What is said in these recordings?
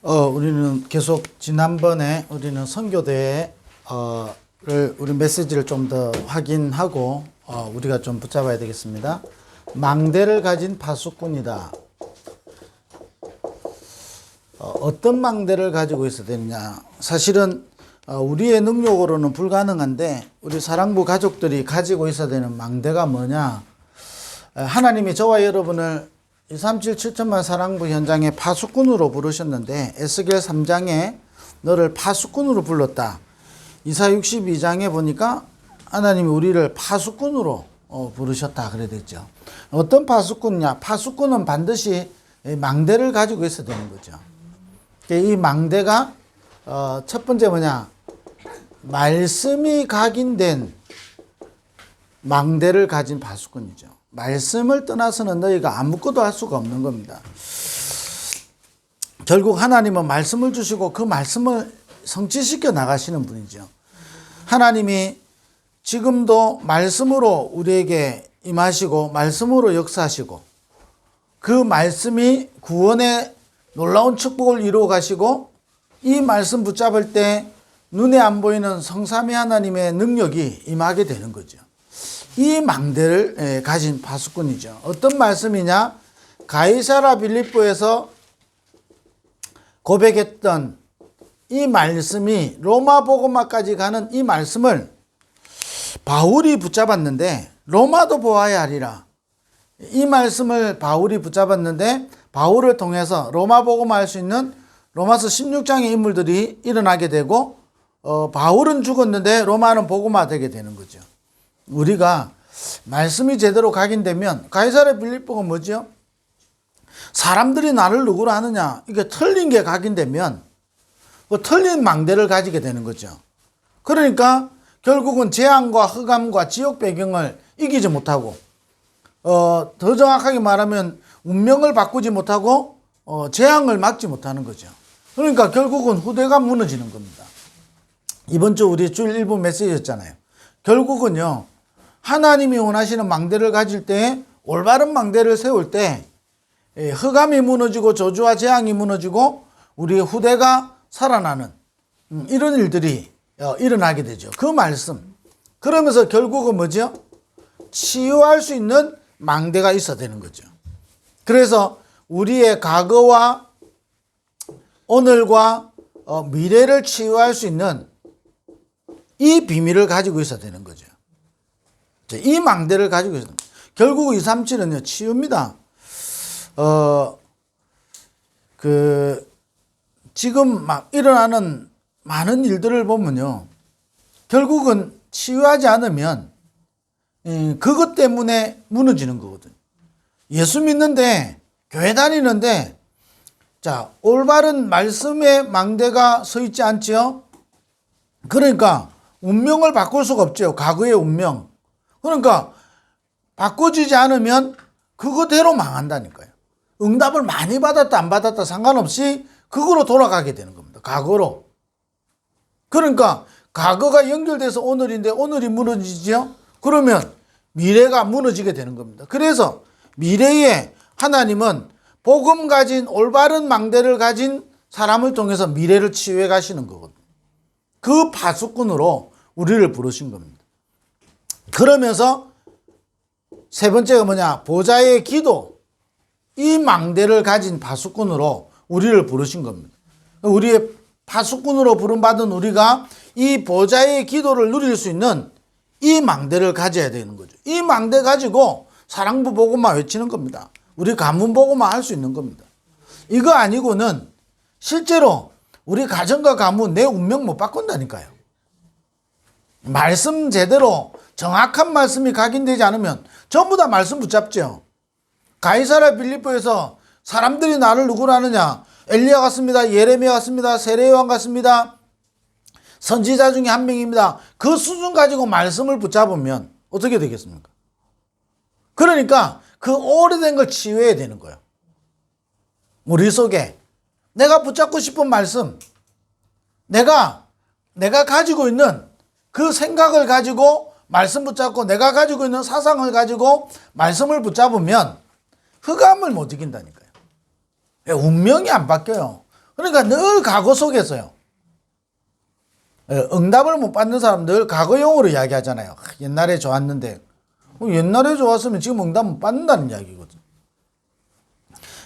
우리는 계속 지난번에 우리는 선교대회를 우리 메시지를 좀 더 확인하고 우리가 좀 붙잡아야 되겠습니다. 망대를 가진 파수꾼이다. 어떤 망대를 가지고 있어야 되느냐? 사실은 우리의 능력으로는 불가능한데 우리 사랑부 가족들이 가지고 있어야 되는 망대가 뭐냐? 하나님이 저와 여러분을 237 7천만 사랑부 현장에 파수꾼으로 부르셨는데 에스겔 3장에 너를 파수꾼으로 불렀다. 이사 62장에 보니까 하나님이 우리를 파수꾼으로 부르셨다 그래 됐죠. 어떤 파수꾼이냐? 파수꾼은 반드시 망대를 가지고 있어야 되는 거죠. 이 망대가 첫 번째 뭐냐? 말씀이 각인된 망대를 가진 파수꾼이죠. 말씀을 떠나서는 너희가 아무것도 할 수가 없는 겁니다. 결국 하나님은 말씀을 주시고 그 말씀을 성취시켜 나가시는 분이죠. 하나님이 지금도 말씀으로 우리에게 임하시고 말씀으로 역사하시고 그 말씀이 구원의 놀라운 축복을 이루어 가시고 이 말씀 붙잡을 때 눈에 안 보이는 성삼위 하나님의 능력이 임하게 되는 거죠. 이 망대를 가진 파수꾼이죠. 어떤 말씀이냐? 가이사라 빌립보에서 고백했던 이 말씀이 로마 복음화까지 가는 이 말씀을 바울이 붙잡았는데 로마도 보아야 하리라. 이 말씀을 바울이 붙잡았는데 바울을 통해서 로마 복음화할 수 있는 로마서 16장의 인물들이 일어나게 되고 바울은 죽었는데 로마는 복음화되게 되는 거죠. 우리가 말씀이 제대로 각인되면 가이사랴 빌립보가 뭐죠? 사람들이 나를 누구로 하느냐? 이게 틀린 게 각인되면 그 틀린 망대를 가지게 되는 거죠. 그러니까 결국은 재앙과 흑암과 지옥 배경을 이기지 못하고 더 정확하게 말하면 운명을 바꾸지 못하고 재앙을 막지 못하는 거죠. 그러니까 결국은 후대가 무너지는 겁니다. 이번 주 우리 주일 일부 메시지였잖아요. 결국은요. 하나님이 원하시는 망대를 가질 때 올바른 망대를 세울 때 흑암이 무너지고 저주와 재앙이 무너지고 우리의 후대가 살아나는 이런 일들이 일어나게 되죠. 그 말씀. 그러면서 결국은 뭐죠? 치유할 수 있는 망대가 있어야 되는 거죠. 그래서 우리의 과거와 오늘과 미래를 치유할 수 있는 이 비밀을 가지고 있어야 되는 거죠. 이 망대를 가지고 있어야 됩니다. 결국 237은요, 치유입니다. 지금 막 일어나는 많은 일들을 보면요, 결국은 치유하지 않으면, 그것 때문에 무너지는 거거든요. 예수 믿는데, 교회 다니는데, 자, 올바른 말씀의 망대가 서 있지 않죠? 그러니까, 운명을 바꿀 수가 없죠. 과거의 운명. 그러니까 바꿔지지 않으면 그거대로 망한다니까요. 응답을 많이 받았다 안 받았다 상관없이 그거로 돌아가게 되는 겁니다. 과거로. 그러니까 과거가 연결돼서 오늘인데 오늘이 무너지죠. 그러면 미래가 무너지게 되는 겁니다. 그래서 미래에 하나님은 복음 가진 올바른 망대를 가진 사람을 통해서 미래를 치유해 가시는 거거든요. 그 파수꾼으로 우리를 부르신 겁니다. 그러면서 세 번째가 뭐냐? 보좌의 기도. 이 망대를 가진 파수꾼으로 우리를 부르신 겁니다. 우리의 파수꾼으로 부름받은 우리가 이 보좌의 기도를 누릴 수 있는 이 망대를 가져야 되는 거죠. 이 망대 가지고 사랑부 복음화 외치는 겁니다. 우리 가문 복음화 할 수 있는 겁니다. 이거 아니고는 실제로 우리 가정과 가문 내 운명 못 바꾼다니까요. 말씀 제대로 정확한 말씀이 각인되지 않으면 전부 다 말씀 붙잡죠. 가이사랴 빌립보에서 사람들이 나를 누구로 하느냐? 엘리야 같습니다. 예레미야 같습니다. 세례요한 같습니다. 선지자 중에 한 명입니다. 그 수준 가지고 말씀을 붙잡으면 어떻게 되겠습니까? 그러니까 그 오래된 걸 치유해야 되는 거예요. 우리 속에 내가 붙잡고 싶은 말씀, 내가 가지고 있는 그 생각을 가지고 말씀 붙잡고 내가 가지고 있는 사상을 가지고 말씀을 붙잡으면 흑암을 못 이긴다니까요. 운명이 안 바뀌어요. 그러니까 늘 과거 속에서요. 응답을 못 받는 사람 늘 과거용으로 이야기하잖아요. 옛날에 좋았는데. 옛날에 좋았으면 지금 응답 못 받는다는 이야기거든.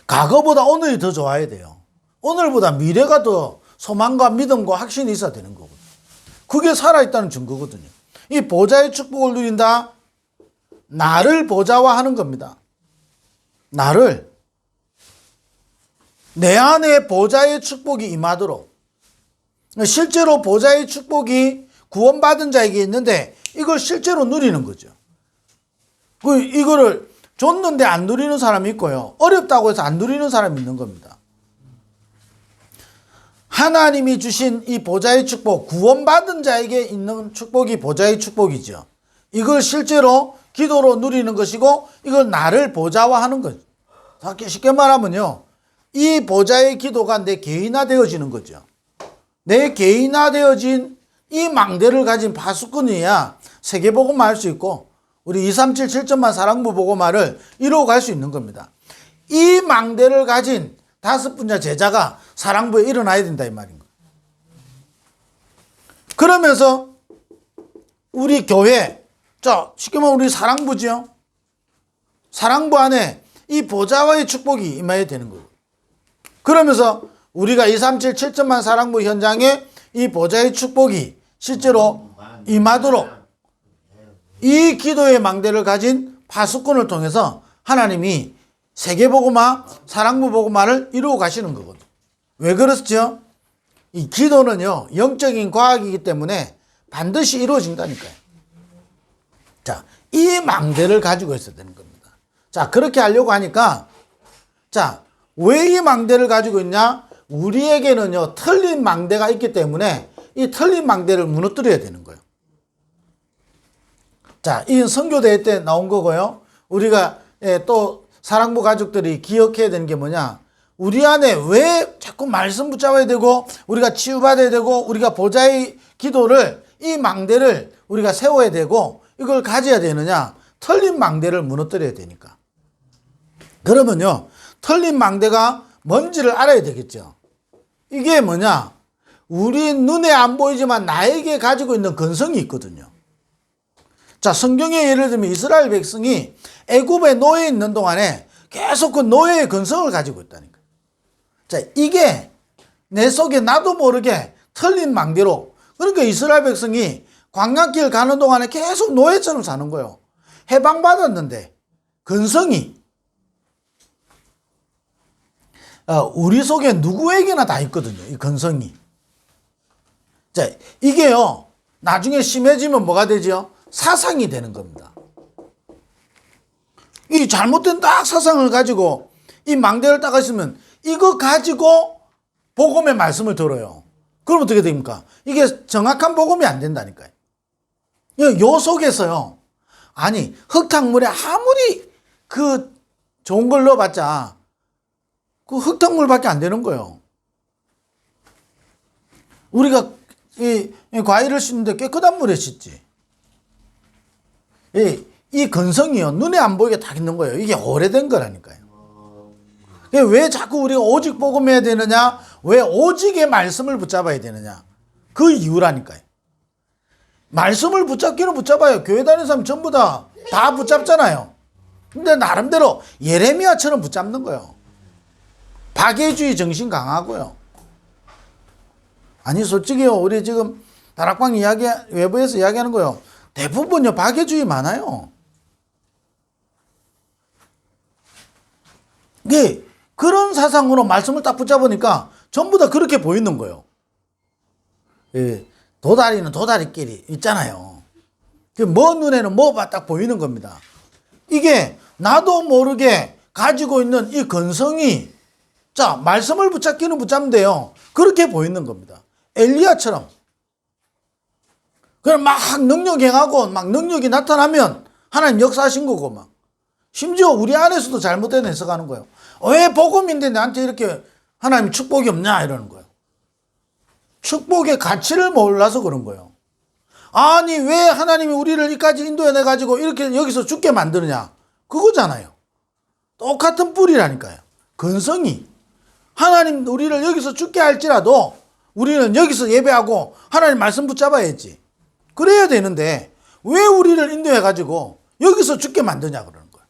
과거보다 오늘이 더 좋아야 돼요. 오늘보다 미래가 더 소망과 믿음과 확신이 있어야 되는 거거든요. 그게 살아있다는 증거거든요. 이 보좌의 축복을 누린다. 나를 보좌화하는 겁니다. 나를. 내 안에 보좌의 축복이 임하도록. 실제로 보좌의 축복이 구원받은 자에게 있는데 이걸 실제로 누리는 거죠. 이거를 줬는데 안 누리는 사람이 있고요. 어렵다고 해서 안 누리는 사람이 있는 겁니다. 하나님이 주신 이 보좌의 축복, 구원받은 자에게 있는 축복이 보좌의 축복이죠. 이걸 실제로 기도로 누리는 것이고 이걸 나를 보좌화하는 거죠. 쉽게 말하면요. 이 보좌의 기도가 내 개인화되어지는 거죠. 내 개인화되어진 이 망대를 가진 파수꾼이야 세계복음화 할 수 있고 우리 237 7점만 사랑부 복음화를 이루어 갈 수 있는 겁니다. 이 망대를 가진 5분야 제자가 사랑부에 일어나야 된다 이 말인 거예요. 그러면서 우리 교회, 자 쉽게 말하면 우리 사랑부죠. 사랑부 안에 이 보좌와의 축복이 임해야 되는 거예요. 그러면서 우리가 237 7점만 사랑부 현장에 이 보좌의 축복이 실제로 임하도록 이 기도의 망대를 가진 파수꾼을 통해서 하나님이 세계복음화, 사랑부 복음화를 이루어 가시는 거거든요. 왜 그렇죠? 이 기도는요, 영적인 과학이기 때문에 반드시 이루어진다니까요. 자, 이 망대를 가지고 있어야 되는 겁니다. 자, 그렇게 하려고 하니까, 자, 왜 이 망대를 가지고 있냐? 우리에게는요, 틀린 망대가 있기 때문에 이 틀린 망대를 무너뜨려야 되는 거예요. 자, 이 선교대회 때 나온 거고요. 우리가 또 사랑부 가족들이 기억해야 되는 게 뭐냐? 우리 안에 왜 자꾸 말씀 붙잡아야 되고 우리가 치유받아야 되고 우리가 보좌의 기도를 이 망대를 우리가 세워야 되고 이걸 가져야 되느냐? 틀린 망대를 무너뜨려야 되니까. 그러면요. 틀린 망대가 뭔지를 알아야 되겠죠. 이게 뭐냐? 우리 눈에 안 보이지만 나에게 가지고 있는 근성이 있거든요. 자, 성경에 예를 들면 이스라엘 백성이 애굽에 노예에 있는 동안에 계속 그 노예의 근성을 가지고 있다니까. 자, 이게 내 속에 나도 모르게 틀린 망대로, 그러니까 이스라엘 백성이 광야길 가는 동안에 계속 노예처럼 사는 거예요. 해방받았는데 근성이 우리 속에 누구에게나 다 있거든요. 이 근성이. 자, 이게요 나중에 심해지면 뭐가 되죠? 사상이 되는 겁니다. 이 잘못된 딱 사상을 가지고 이 망대를 딱 있으면 이거 가지고 복음의 말씀을 들어요. 그럼 어떻게 됩니까? 이게 정확한 복음이 안 된다니까요. 요 속에서요. 아니 흙탕물에 아무리 그 좋은 걸 넣어봤자 그 흙탕물밖에 안 되는 거예요. 우리가 이 과일을 씻는데 깨끗한 물에 씻지. 이 근성이요 눈에 안 보이게 다 있는 거예요. 이게 오래된 거라니까요. 왜 자꾸 우리가 오직 복음해야 되느냐? 왜 오직의 말씀을 붙잡아야 되느냐? 그 이유라니까요. 말씀을 붙잡기는 붙잡아요. 교회 다니는 사람 전부 다 붙잡잖아요. 근데 나름대로 예레미야처럼 붙잡는 거예요. 박애주의 정신 강하고요. 아니 솔직히요 우리 지금 다락방 이야기 외부에서 이야기하는 거요. 대부분요 박애주의 많아요. 이게 그런 사상으로 말씀을 딱 붙잡으니까 전부 다 그렇게 보이는 거예요. 예, 도다리는 도다리끼리 있잖아요. 먼 눈에는 뭐가 딱 보이는 겁니다. 이게 나도 모르게 가지고 있는 이 근성이 자 말씀을 붙잡기는 붙잡는데요. 그렇게 보이는 겁니다. 엘리야처럼. 그럼 막 능력 행하고 막 능력이 나타나면 하나님 역사하신 거고 막. 심지어 우리 안에서도 잘못된 해석하는 거예요. 왜 복음인데 나한테 이렇게 하나님 축복이 없냐 이러는 거예요. 축복의 가치를 몰라서 그런 거예요. 아니 왜 하나님이 우리를 여기까지 인도해내 가지고 이렇게 여기서 죽게 만드느냐. 그거잖아요. 똑같은 뿌리라니까요. 근성이. 하나님 우리를 여기서 죽게 할지라도 우리는 여기서 예배하고 하나님 말씀 붙잡아야지. 그래야 되는데 왜 우리를 인도해가지고 여기서 죽게 만드냐 그러는 거예요.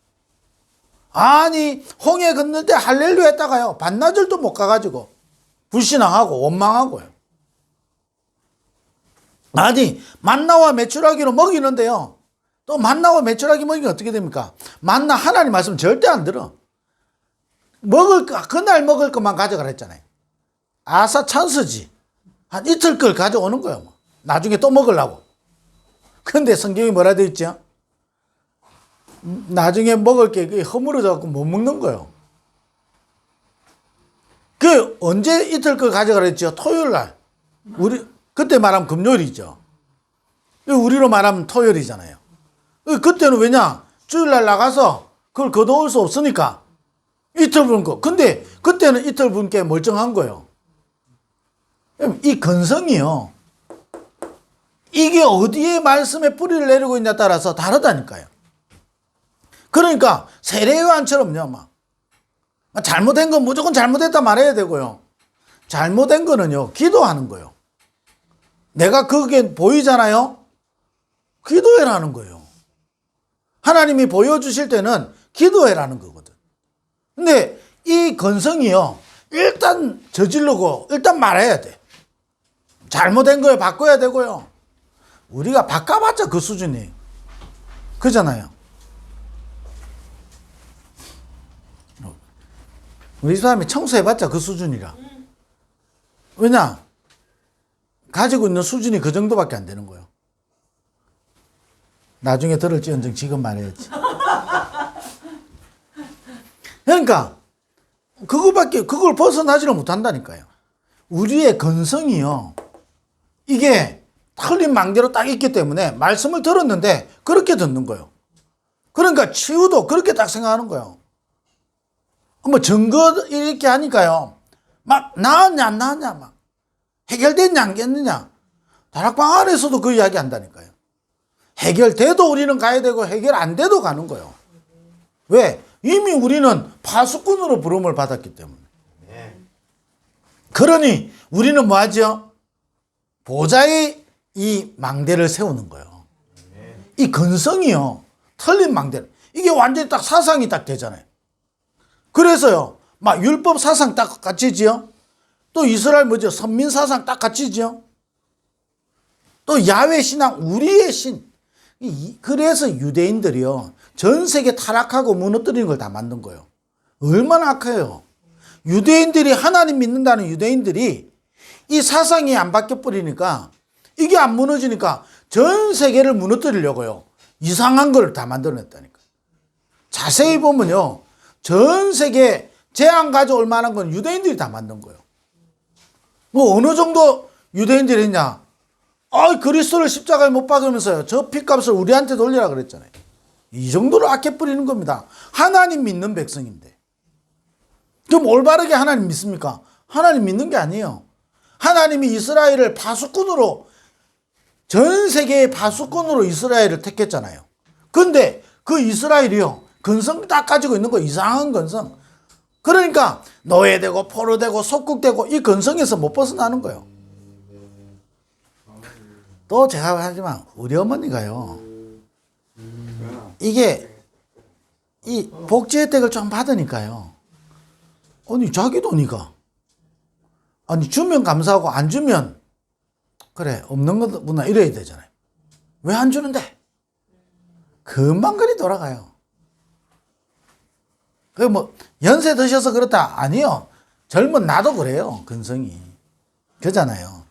아니 홍해 건널 때 할렐루야 했다가요 반나절도 못 가가지고 불신앙하고 원망하고요. 아니 만나와 메추라기로 먹이는데요 또 만나와 메추라기 먹이면 어떻게 됩니까? 만나 하나님 말씀 절대 안 들어. 먹을 거 그날 먹을 것만 가져가라 했잖아요. 아사 찬스지. 한 이틀 걸 가져오는 거예요. 뭐. 나중에 또 먹으려고. 근데 성경이 뭐라 되어 있죠? 나중에 먹을 게 허물어져 갖고 못 먹는 거예요. 그 언제 이틀 걸 가져가라 했죠? 토요일 날. 우리 그때 말하면 금요일이죠. 우리로 말하면 토요일이잖아요. 그때는 왜냐? 주일날 나가서 그걸 걷어올 수 없으니까 이틀 분 거. 근데 그때는 이틀 분께 멀쩡한 거예요. 이 근성이요. 이게 어디에 말씀에 뿌리를 내리고 있냐에 따라서 다르다니까요. 그러니까 세례요한처럼요. 막 잘못된 건 무조건 잘못했다 말해야 되고요. 잘못된 거는요. 기도하는 거예요. 내가 그게 보이잖아요. 기도해라는 거예요. 하나님이 보여주실 때는 기도해라는 거거든. 근데 이 건성이요. 일단 저지르고 일단 말해야 돼. 잘못된 걸 바꿔야 되고요. 우리가 바꿔봤자 그 수준이 그잖아요. 우리 사람이 청소해봤자 그 수준이라. 왜냐? 가지고 있는 수준이 그 정도밖에 안 되는 거예요. 나중에 들을지언정 지금 말해야지. 그러니까 그걸 벗어나지를 못한다니까요. 우리의 근성이요. 이게 틀린 망대로 딱 있기 때문에 말씀을 들었는데 그렇게 듣는 거예요. 그러니까 치유도 그렇게 딱 생각하는 거예요. 뭐 증거 이렇게 하니까요. 막 나았냐 안 나았냐 막 해결됐냐 안 됐느냐. 다락방 안에서도 그 이야기 한다니까요. 해결돼도 우리는 가야 되고 해결 안 돼도 가는 거예요. 왜? 이미 우리는 파수꾼으로 부름을 받았기 때문에. 그러니 우리는 뭐 하죠? 보좌의 이 망대를 세우는 거예요. 이 근성이요. 틀린 망대를. 이게 완전히 딱 사상이 딱 되잖아요. 그래서요. 막 율법 사상 딱 같이지요. 또 이스라엘 뭐죠? 선민 사상 딱 같이지요. 또 야훼 신앙 우리의 신. 그래서 유대인들이요. 전 세계 타락하고 무너뜨리는 걸 다 만든 거예요. 얼마나 악해요. 유대인들이 하나님 믿는다는 유대인들이 이 사상이 안 바뀌어 버리니까 이게 안 무너지니까 전 세계를 무너뜨리려고요. 이상한 걸 다 만들어냈다니까. 자세히 보면요. 전 세계 재앙 가져올 만한 건 유대인들이 다 만든 거예요. 뭐 어느 정도 유대인들이 했냐. 그리스도를 십자가에 못 박으면서요. 저 핏값을 우리한테 돌리라 그랬잖아요. 이 정도로 악해 뿌리는 겁니다. 하나님 믿는 백성인데. 그럼 올바르게 하나님 믿습니까? 하나님 믿는 게 아니에요. 하나님이 이스라엘을 파수꾼으로 전 세계의 파수꾼으로 이스라엘을 택했잖아요. 근데 그 이스라엘이요. 근성 딱 가지고 있는 거 이상한 근성. 그러니까 노예되고 포로되고 속국되고 이 근성에서 못 벗어나는 거예요. 또 제가 하지만 우리 어머니가요. 이게 이 복지 혜택을 좀 받으니까요. 아니 자기 돈이가 아니 주면 감사하고 안 주면 그래 없는 거구나 이래야 되잖아요. 왜 안 주는데? 금방 그리 돌아가요. 그 뭐 연세 드셔서 그렇다 아니요. 젊은 나도 그래요. 근성이 그잖아요.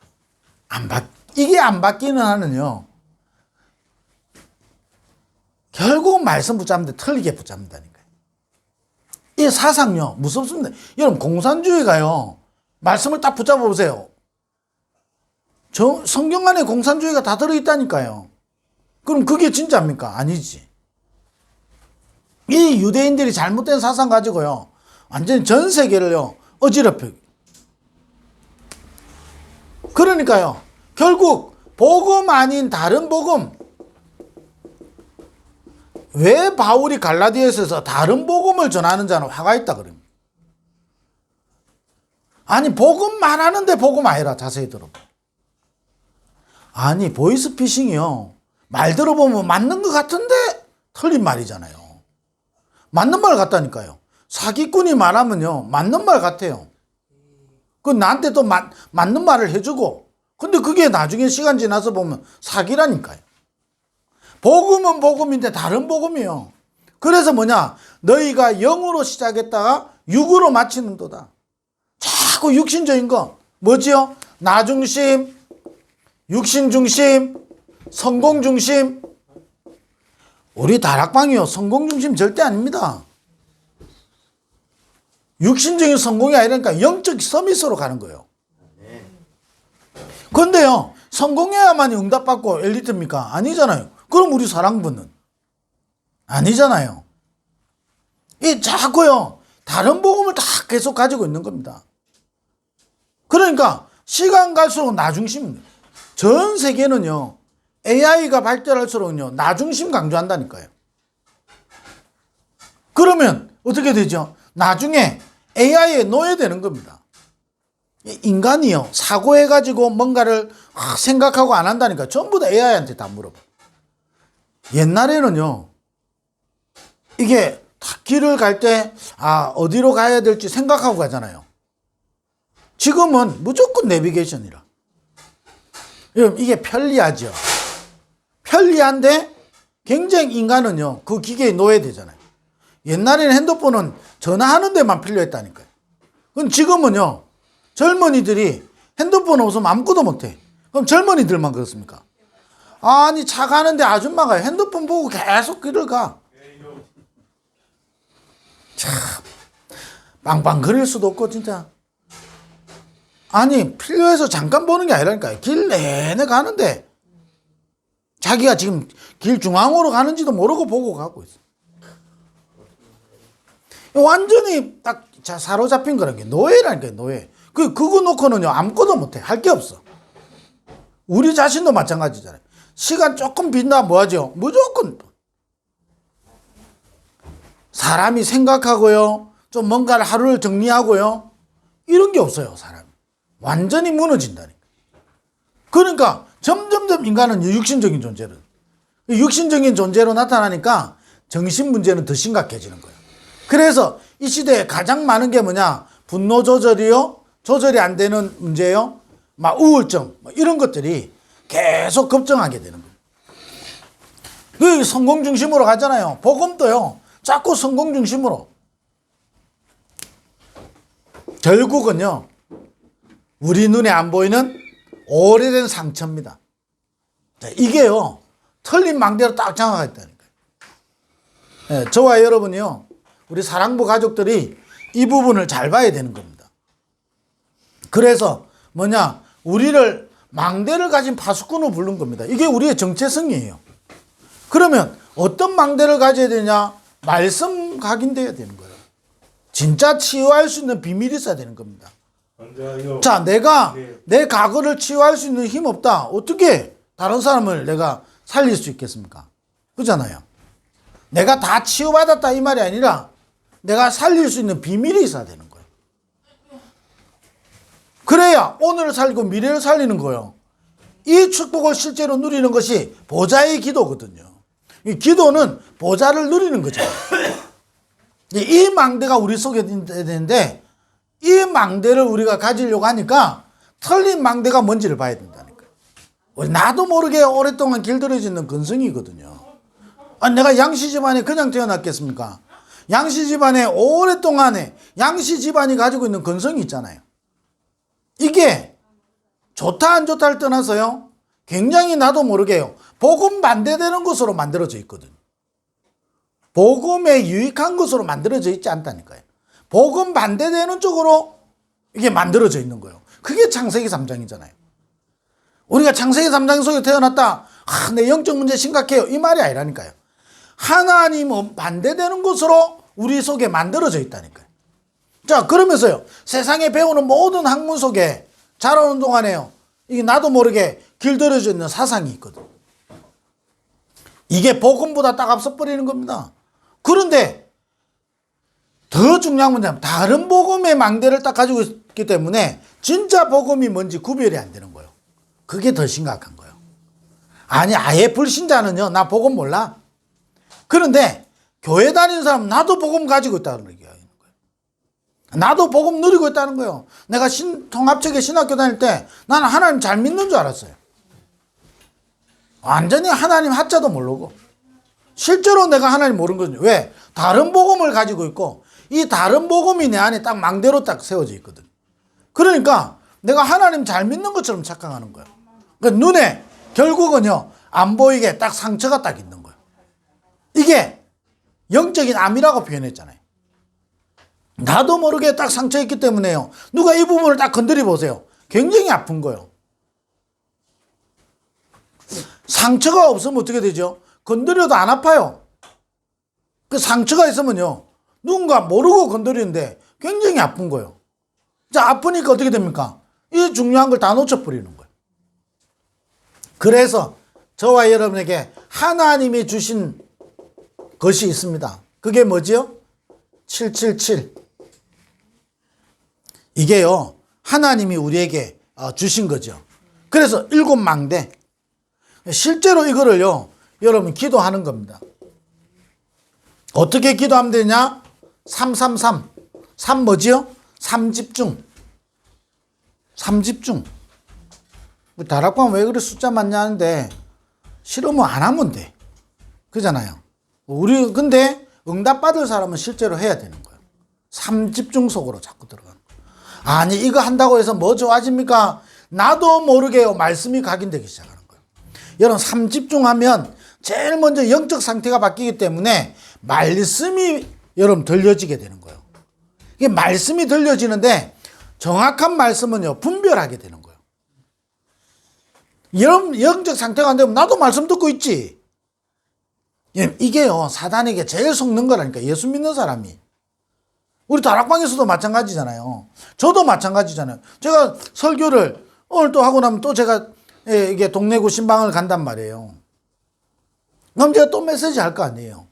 이게 안 바뀌는 한은요. 결국 말씀 붙잡는데 틀리게 붙잡는다니까요. 이 사상요 무섭습니다. 여러분 공산주의가요. 말씀을 딱 붙잡아 보세요. 성경 안에 공산주의가 다 들어있다니까요. 그럼 그게 진짜입니까? 아니지. 이 유대인들이 잘못된 사상 가지고요. 완전히 전 세계를요. 어지럽혀. 그러니까요. 결국 복음 아닌 다른 복음. 왜 바울이 갈라디아서에서 다른 복음을 전하는 자는 화가 있다 그럽니다. 아니 복음 말하는데 복음 아니라 자세히 들어봐. 아니 보이스피싱이요. 말 들어보면 맞는 것 같은데 틀린 말이잖아요. 맞는 말 같다니까요. 사기꾼이 말하면요 맞는 말 같아요. 그 나한테 또 맞는 말을 해주고 근데 그게 나중에 시간 지나서 보면 사기라니까요. 복음은 복음인데 다른 복음이요. 그래서 뭐냐 너희가 영으로 시작했다가 육으로 마치는도다. 자꾸 육신적인 거 뭐지요? 나 중심, 육신 중심, 성공 중심. 우리 다락방이요 성공 중심 절대 아닙니다. 육신적인 성공이 아니라니까 영적 서밋으로 가는 거예요. 그런데요 성공해야만 응답받고 엘리트입니까? 아니잖아요. 그럼 우리 사랑부는 아니잖아요. 이 자꾸요 다른 복음을 다 계속 가지고 있는 겁니다. 그러니까 시간 갈수록 나 중심입니다. 전 세계는요 AI가 발달할수록요 나 중심 강조한다니까요. 그러면 어떻게 되죠? 나중에 AI에 노예되는 겁니다. 인간이요 사고해가지고 뭔가를 생각하고 안 한다니까 전부 다 AI한테 다 물어봐. 옛날에는요 이게 길을 갈 때 어디로 가야 될지 생각하고 가잖아요. 지금은 무조건 내비게이션이라. 이게 편리하죠. 편리한데 굉장히 인간은요 그 기계에 노예되잖아요. 옛날에는 핸드폰은 전화하는 데만 필요했다니까요. 그럼 지금은요 젊은이들이 핸드폰 없으면 아무것도 못해. 그럼 젊은이들만 그렇습니까? 아니 차 가는데 아줌마가 핸드폰 보고 계속 길을 가. 참 빵빵거릴 수도 없고 진짜. 아니 필요해서 잠깐 보는 게 아니라니까요. 길 내내 가는데 자기가 지금 길 중앙으로 가는지도 모르고 보고 가고 있어. 완전히 딱 사로잡힌 거라는 게 노예라니까요. 노예. 그거 놓고는요 아무것도 못해. 할 게 없어. 우리 자신도 마찬가지잖아요. 시간 조금 빈다 뭐하죠? 무조건 사람이 생각하고요 좀 뭔가를 하루를 정리하고요 이런 게 없어요. 사람이 완전히 무너진다니까. 그러니까 점점점 인간은 육신적인 존재로 육신적인 존재로 나타나니까 정신 문제는 더 심각해지는 거예요. 그래서 이 시대에 가장 많은 게 뭐냐 분노 조절이요 조절이 안 되는 문제요 막 우울증 이런 것들이 계속 급증하게 되는 거예요. 그 성공 중심으로 가잖아요. 복음도요 자꾸 성공 중심으로. 결국은요 우리 눈에 안 보이는 오래된 상처입니다. 이게요 틀린 망대로 딱 장악했다니까요. 저와 여러분이요 우리 사랑부 가족들이 이 부분을 잘 봐야 되는 겁니다. 그래서 뭐냐 우리를 망대를 가진 파수꾼으로 부른 겁니다. 이게 우리의 정체성이에요. 그러면 어떤 망대를 가져야 되냐? 말씀 각인돼야 되는 거예요. 진짜 치유할 수 있는 비밀이 있어야 되는 겁니다. 자, 내가 내 과거를 치유할 수 있는 힘 없다. 어떻게 다른 사람을 내가 살릴 수 있겠습니까? 그렇잖아요. 내가 다 치유받았다 이 말이 아니라 내가 살릴 수 있는 비밀이 있어야 되는 거예요. 그래야 오늘을 살고 미래를 살리는 거예요. 이 축복을 실제로 누리는 것이 보좌의 기도거든요. 이 기도는 보좌를 누리는 거죠. 이 망대가 우리 속에 있는데 이 망대를 우리가 가지려고 하니까 틀린 망대가 뭔지를 봐야 된다니까요. 나도 모르게 오랫동안 길들여져 있는 근성이거든요. 내가 양씨 집안에 그냥 태어났겠습니까? 양씨 집안에 오랫동안에 양씨 집안이 가지고 있는 근성이 있잖아요. 이게 좋다 안 좋다를 떠나서요 굉장히 나도 모르게요 복음 반대되는 것으로 만들어져 있거든요. 복음에 유익한 것으로 만들어져 있지 않다니까요. 복음 반대되는 쪽으로 이게 만들어져 있는 거예요. 그게 창세기 3장이잖아요. 우리가 창세기 3장 속에 태어났다 내 영적 문제 심각해요 이 말이 아니라니까요. 하나님은 반대되는 것으로 우리 속에 만들어져 있다니까요. 자 그러면서요 세상에 배우는 모든 학문 속에 자라오는 동안에요 이게 나도 모르게 길들여져 있는 사상이 있거든. 이게 복음보다 딱 앞서버리는 겁니다. 그런데 더 중요한 문제는 다른 복음의 망대를 딱 가지고 없기 때문에 진짜 복음이 뭔지 구별이 안 되는 거예요. 그게 더 심각한 거예요. 아니, 아예 불신자는요, 나 복음 몰라. 그런데 교회 다니는 사람은 나도 복음 가지고 있다는 얘기예요. 나도 복음 누리고 있다는 거예요. 내가 통합체계 신학교 다닐 때 나는 하나님 잘 믿는 줄 알았어요. 완전히 하나님 하자도 모르고. 실제로 내가 하나님 모르는 거죠. 왜? 다른 복음을 가지고 있고 이 다른 복음이 내 안에 딱 망대로 딱 세워져 있거든. 그러니까 내가 하나님 잘 믿는 것처럼 착각하는 거예요. 그러니까 눈에 결국은요, 안 보이게 딱 상처가 딱 있는 거예요. 이게 영적인 암이라고 표현했잖아요. 나도 모르게 딱 상처 있기 때문에요. 누가 이 부분을 딱 건드려 보세요. 굉장히 아픈 거예요. 상처가 없으면 어떻게 되죠? 건드려도 안 아파요. 그 상처가 있으면요, 누군가 모르고 건드리는데 굉장히 아픈 거예요. 자, 아프니까 어떻게 됩니까? 이 중요한 걸 다 놓쳐버리는 거예요. 그래서 저와 여러분에게 하나님이 주신 것이 있습니다. 그게 뭐지요? 777. 이게요, 하나님이 우리에게 주신 거죠. 그래서 7망대. 실제로 이거를요, 여러분 기도하는 겁니다. 어떻게 기도하면 되냐? 333. 3 뭐지요? 3집중. 3집중. 다락방 왜 그래 숫자 많냐 하는데, 싫으면 안 하면 돼. 그잖아요. 우리, 근데 응답받을 사람은 실제로 해야 되는 거예요. 3집중 속으로 자꾸 들어가는 거예요. 아니, 이거 한다고 해서 뭐 좋아집니까? 나도 모르게요, 말씀이 각인되기 시작하는 거예요. 여러분, 3집중하면 제일 먼저 영적 상태가 바뀌기 때문에 말씀이 여러분 들려지게 되는 거예요. 이게 말씀이 들려지는데 정확한 말씀은요, 분별하게 되는 거예요. 여러분, 영적 상태가 안 되면 나도 말씀 듣고 있지. 이게요, 사단에게 제일 속는 거라니까, 예수 믿는 사람이. 우리 다락방에서도 마찬가지잖아요. 저도 마찬가지잖아요. 제가 설교를 오늘 또 하고 나면 또 제가 이게 동래구 신방을 간단 말이에요. 그럼 제가 또 메시지 할 거 아니에요.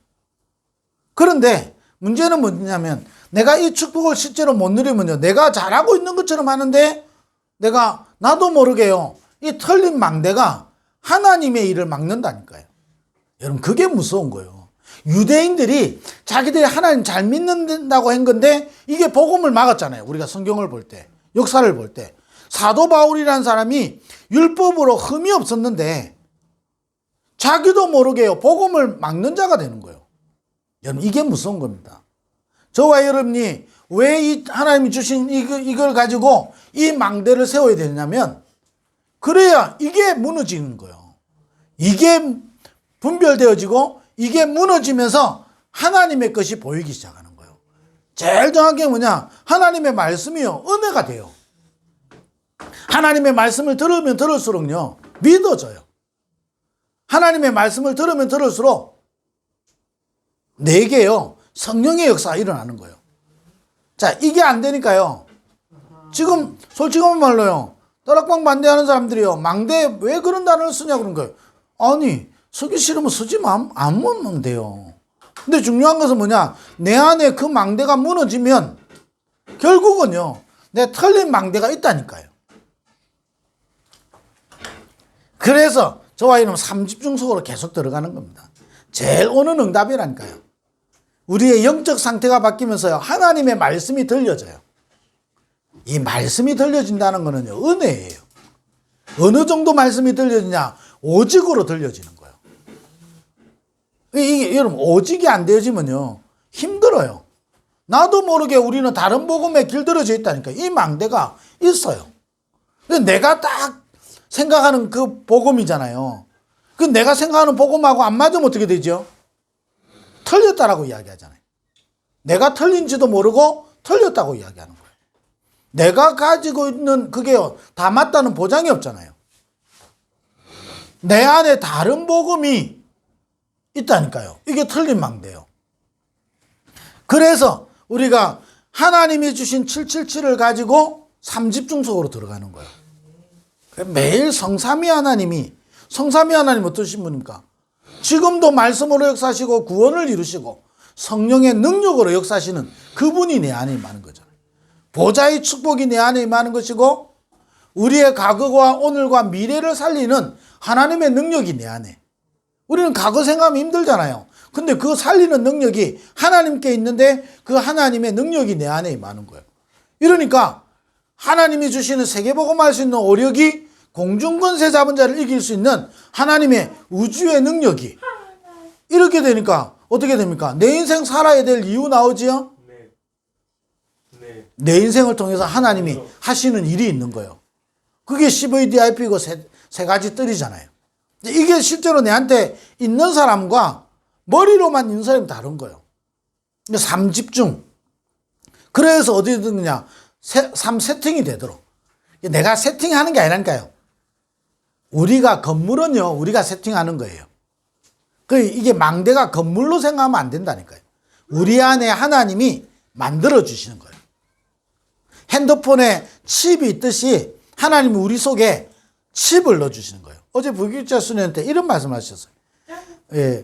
그런데 문제는 뭐냐면 내가 이 축복을 실제로 못 누리면요, 내가 잘하고 있는 것처럼 하는데 내가 나도 모르게요, 이 털린 망대가 하나님의 일을 막는다니까요. 여러분, 그게 무서운 거예요. 유대인들이 자기들이 하나님 잘 믿는다고 한 건데 이게 복음을 막았잖아요. 우리가 성경을 볼 때, 역사를 볼 때. 사도 바울이라는 사람이 율법으로 흠이 없었는데 자기도 모르게요, 복음을 막는 자가 되는 거예요. 여러분, 이게 무서운 겁니다. 저와 여러분이 왜 이 하나님이 주신 이걸 가지고 이 망대를 세워야 되냐면, 그래야 이게 무너지는 거예요. 이게 분별되어지고 이게 무너지면서 하나님의 것이 보이기 시작하는 거예요. 제일 정확한 게 뭐냐? 하나님의 말씀이요, 은혜가 돼요. 하나님의 말씀을 들으면 들을수록요, 믿어져요. 하나님의 말씀을 들으면 들을수록 내게요, 성령의 역사가 일어나는 거예요. 자, 이게 안 되니까요, 지금 솔직한 말로요, 다락방 반대하는 사람들이요, 망대 왜 그런 단어를 쓰냐 그런 거예요. 아니, 쓰기 싫으면 쓰지 않으면 돼요. 근데 중요한 것은 뭐냐? 내 안에 그 망대가 무너지면 결국은요, 내 털린 망대가 있다니까요. 그래서 저와 이놈 3집중 속으로 계속 들어가는 겁니다. 제일 오는 응답이라니까요. 우리의 영적 상태가 바뀌면서요, 하나님의 말씀이 들려져요. 이 말씀이 들려진다는 거는요, 은혜예요. 어느 정도 말씀이 들려지냐? 오직으로 들려지는 거예요. 이게 여러분, 오직이 안 되어지면요, 힘들어요. 나도 모르게 우리는 다른 복음에 길들여져 있다니까. 이 망대가 있어요. 내가 딱 생각하는 그 복음이잖아요. 그 내가 생각하는 복음하고 안 맞으면 어떻게 되죠? 틀렸다라고 이야기하잖아요. 내가 틀린지도 모르고 틀렸다고 이야기하는 거예요. 내가 가지고 있는 그게요, 다 맞다는 보장이 없잖아요. 내 안에 다른 복음이 있다니까요. 이게 틀린 망대예요. 그래서 우리가 하나님이 주신 777을 가지고 3집중 속으로 들어가는 거예요. 매일 성삼위 하나님 어떠신 분입니까? 지금도 말씀으로 역사하시고 구원을 이루시고 성령의 능력으로 역사하시는 그분이 내 안에 많은 거잖아요. 보좌의 축복이 내 안에 임하는 것이고 우리의 과거와 오늘과 미래를 살리는 하나님의 능력이 내 안에. 우리는 과거 생각하면 힘들잖아요. 근데 그 살리는 능력이 하나님께 있는데 그 하나님의 능력이 내 안에 임하는 거예요. 이러니까 하나님이 주시는 세계복음할 수 있는 오력이 공중권세 잡은 자를 이길 수 있는 하나님의 우주의 능력이 이렇게 되니까 어떻게 됩니까? 내 인생 살아야 될 이유 나오지요? 내 인생을 통해서 하나님이 하시는 일이 있는 거예요. 그게 CVDIP고 세 가지 뜰이잖아요. 이게 실제로 내한테 있는 사람과 머리로만 있는 사람이 다른 거예요. 삶 집중. 그래서 어디 듣느냐? 삶 세팅이 되도록. 내가 세팅하는 게 아니라니까요. 우리가 건물은요, 우리가 세팅하는 거예요. 이게 망대가 건물로 생각하면 안 된다니까요. 우리 안에 하나님이 만들어 주시는 거예요. 핸드폰에 칩이 있듯이 하나님이 우리 속에 칩을 넣어 주시는 거예요. 어제 부교육자 수련회 때 이런 말씀을 하셨어요. 예,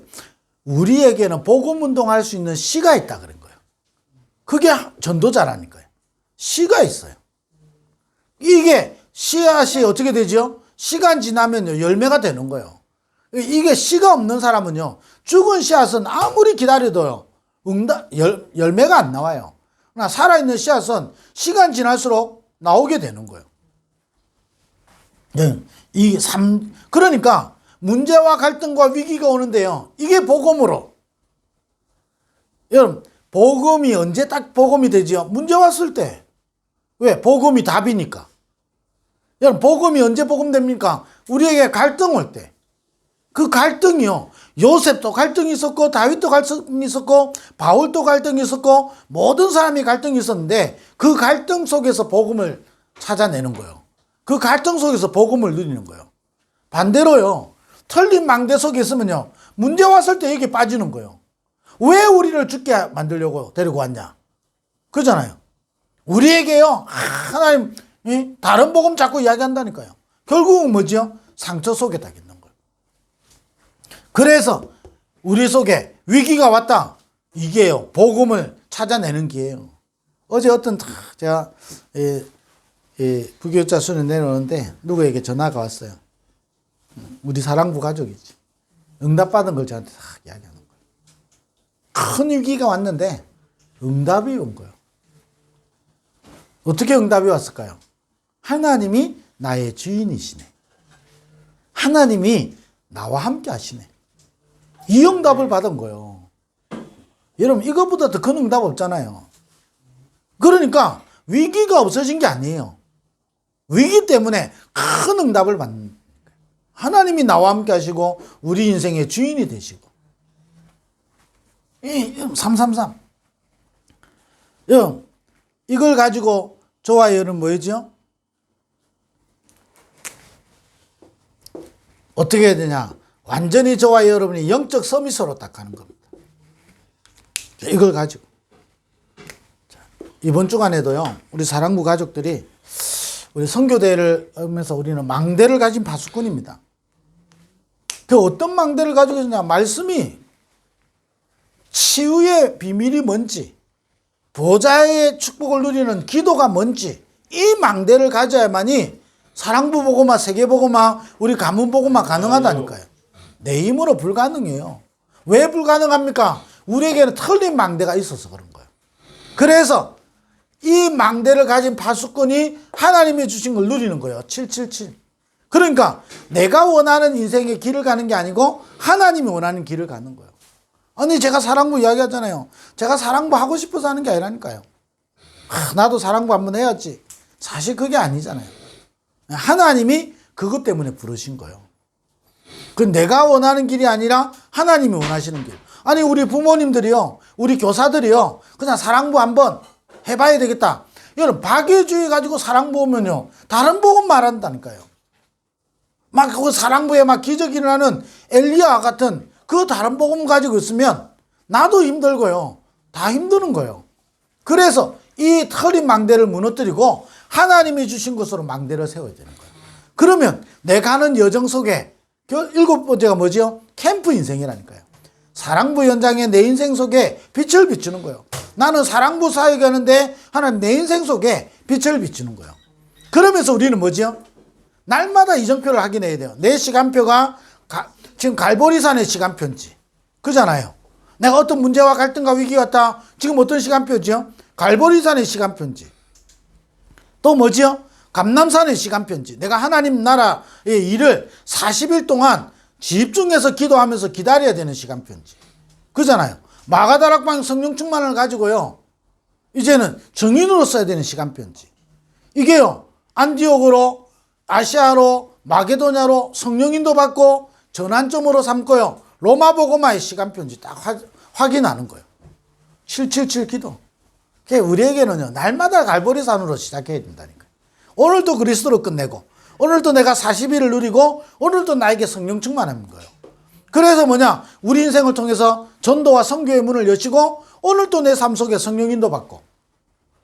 우리에게는 복음 운동할 수 있는 씨가 있다 그런 거예요. 그게 전도자라니까요. 씨가 있어요. 이게 씨앗이 어떻게 되죠? 시간 지나면 열매가 되는 거예요. 이게 씨가 없는 사람은요, 죽은 씨앗은 아무리 기다려도요, 열매가 안 나와요. 그러나 살아있는 씨앗은 시간 지날수록 나오게 되는 거예요. 그러니까 문제와 갈등과 위기가 오는데요, 이게 복음으로. 여러분, 복음이 언제 딱 복음이 되지요? 문제 왔을 때. 왜? 복음이 답이니까. 여러분, 복음이 언제 복음 됩니까? 우리에게 갈등 올 때. 그 갈등이요. 요셉도 갈등이 있었고, 다윗도 갈등이 있었고, 바울도 갈등이 있었고, 모든 사람이 갈등이 있었는데, 그 갈등 속에서 복음을 찾아내는 거예요. 그 갈등 속에서 복음을 누리는 거예요. 반대로요, 털린 망대 속에 있으면요, 문제 왔을 때 여기 빠지는 거예요. 왜 우리를 죽게 만들려고 데리고 왔냐? 그러잖아요. 우리에게요, 하나님, 다른 복음 자꾸 이야기한다니까요. 결국은 뭐지요? 상처 속에 다 있는 거예요. 그래서 우리 속에 위기가 왔다. 이게요, 복음을 찾아내는 기회예요. 어제 어떤 제가 부교육자 수련 내놓는데 누구에게 전화가 왔어요. 우리 사랑부 가족이지. 응답받은 걸 저한테 딱 이야기하는 거예요. 큰 위기가 왔는데 응답이 온 거예요. 어떻게 응답이 왔을까요? 하나님이 나의 주인이시네. 하나님이 나와 함께 하시네. 이 응답을 받은 거예요. 여러분, 이것보다 더 큰 응답 없잖아요. 그러니까 위기가 없어진 게 아니에요. 위기 때문에 큰 응답을 받는 거예요. 하나님이 나와 함께 하시고 우리 인생의 주인이 되시고. 333. 여러분, 이걸 가지고 저와 여러분 뭐였죠? 어떻게 해야 되냐? 완전히 저와 여러분이 영적 서밋으로 딱 가는 겁니다. 이걸 가지고. 이번 주간에도요, 우리 사랑부 가족들이 우리 선교대회를 하면서 우리는 망대를 가진 파수꾼입니다. 그 어떤 망대를 가지고 있느냐? 말씀이 치유의 비밀이 뭔지, 보좌의 축복을 누리는 기도가 뭔지, 이 망대를 가져야만이 사랑부 보고마, 세계 보고마, 우리 가문 보고마 가능하다니까요. 내 힘으로 불가능해요. 왜 불가능합니까? 우리에게는 틀린 망대가 있어서 그런 거예요. 그래서 이 망대를 가진 파수꾼이 하나님이 주신 걸 누리는 거예요. 777. 그러니까 내가 원하는 인생의 길을 가는 게 아니고 하나님이 원하는 길을 가는 거예요. 아니, 제가 사랑부 이야기하잖아요. 제가 사랑부 하고 싶어서 하는 게 아니라니까요. 나도 사랑부 한번 해야지. 사실 그게 아니잖아요. 하나님이 그것 때문에 부르신 거예요. 그 내가 원하는 길이 아니라 하나님이 원하시는 길. 아니, 우리 부모님들이요, 우리 교사들이요, 그냥 사랑부 한번 해봐야 되겠다. 여러분, 박애주의 가지고 사랑부 오면요, 다른 복음 말한다니까요. 막 그 사랑부에 막 기적이 일어나는 엘리야 같은 그 다른 복음 가지고 있으면 나도 힘들고요, 다 힘드는 거예요. 그래서 이 털린 망대를 무너뜨리고 하나님이 주신 것으로 망대를 세워야 되는 거예요. 그러면 내가 하는 여정 속에 일곱 번째가 뭐지요? 캠프 인생이라니까요. 사랑부 현장에 내 인생 속에 빛을 비추는 거예요. 나는 사랑부 사역하는데 하나님 내 인생 속에 빛을 비추는 거예요. 그러면서 우리는 뭐죠? 날마다 이정표를 확인해야 돼요. 내 시간표가 지금 갈보리산의 시간표인지 그잖아요. 내가 어떤 문제와 갈등과 위기가 왔다. 지금 어떤 시간표죠? 갈보리산의 시간표인지 또 뭐죠? 감람산의 시간표인지 내가 하나님 나라의 일을 40일 동안 집중해서 기도하면서 기다려야 되는 시간표인지 그잖아요. 마가다락방 성령 충만을 가지고요 이제는 증인으로 써야 되는 시간표인지 이게요 안디옥으로 아시아로 마게도냐로 성령인도 받고 전환점으로 삼고요 로마 복음화의 시간표인지 딱 확인하는 거예요. 777 기도. 우리에게는요 날마다 갈보리산으로 시작해야 된다니까요. 오늘도 그리스도로 끝내고 오늘도 내가 40일을 누리고 오늘도 나에게 성령 충만한 거예요. 그래서 뭐냐 우리 인생을 통해서 전도와 선교의 문을 여시고 오늘도 내 삶 속에 성령 인도 받고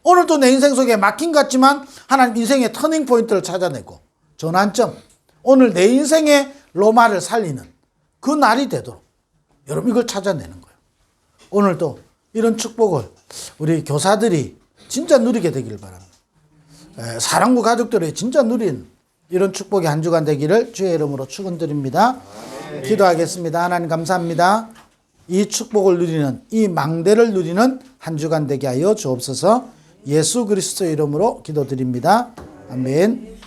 오늘도 내 인생 속에 막힌 것 같지만 하나님 인생의 터닝 포인트를 찾아내고 전환점 오늘 내 인생의 로마를 살리는 그 날이 되도록 여러분 이걸 찾아내는 거예요. 오늘도 이런 축복을 우리 교사들이 진짜 누리게 되기를 바랍니다. 사랑부 가족들이 진짜 누린 이런 축복의 한 주간 되기를 주의 이름으로 축원드립니다. 기도하겠습니다. 하나님 감사합니다. 이 축복을 누리는 이 망대를 누리는 한 주간 되게 하여 주옵소서. 예수 그리스도의 이름으로 기도드립니다. 아멘.